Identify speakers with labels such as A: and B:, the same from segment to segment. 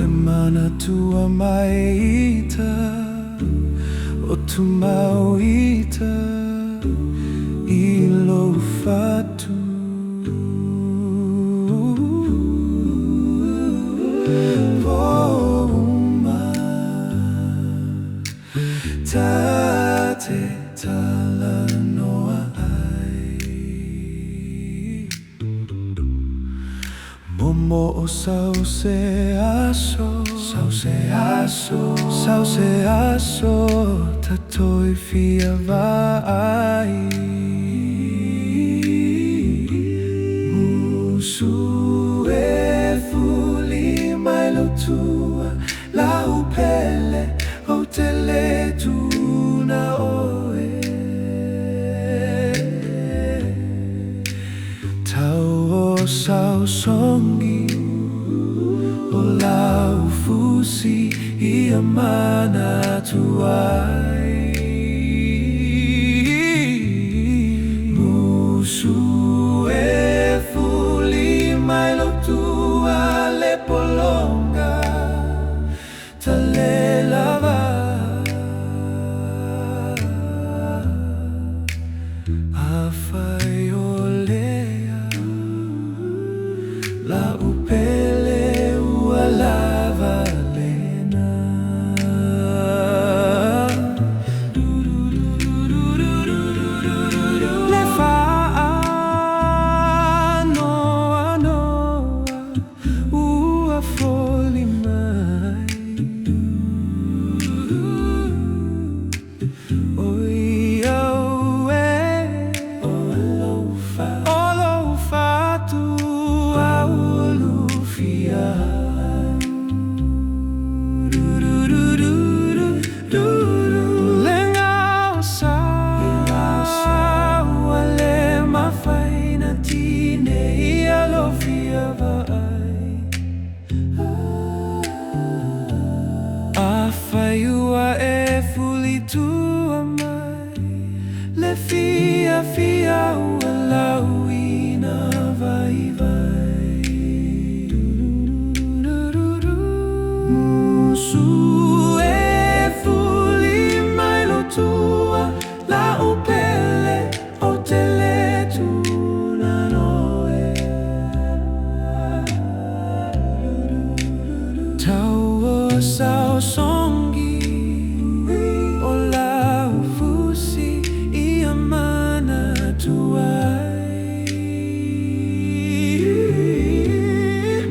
A: mana tua maita o tu mauita I lo fatu Voma tate talanoa ai Momo o sauce aso Sauce aso Tatofi vai Musu e fuli mai lo tua La upele o tele tuna oe Tau o sau songi O lau fusi I amana tuai Musu e fuli mai lo tua le polonga Tale lava Afai olea La upele ua lava lena Le fa noa noa ua foli mai Oi au e Olo fatu au lufia Lenga o sa Wale mafaina tine Ia lofia vai Afaiua e fuli tua mai Le fia fia ua lauina vai vai Musu e fuli mai lo tua La upele o tele tuna noe Tau o sao songi O lau fusi I amana tuai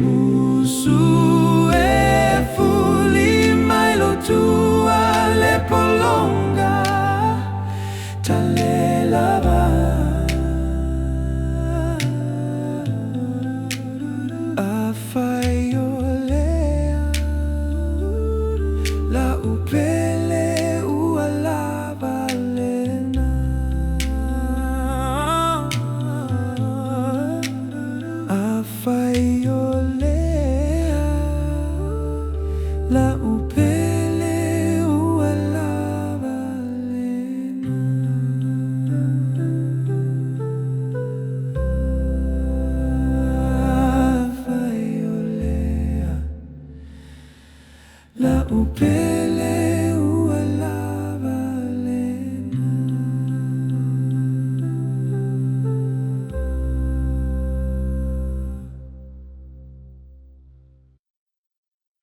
A: Musu e fuli mai lo tua le polonga Tale lava Afai olea La upele ua lava lena Afai olea La upele ua lava lena Afai olea La upele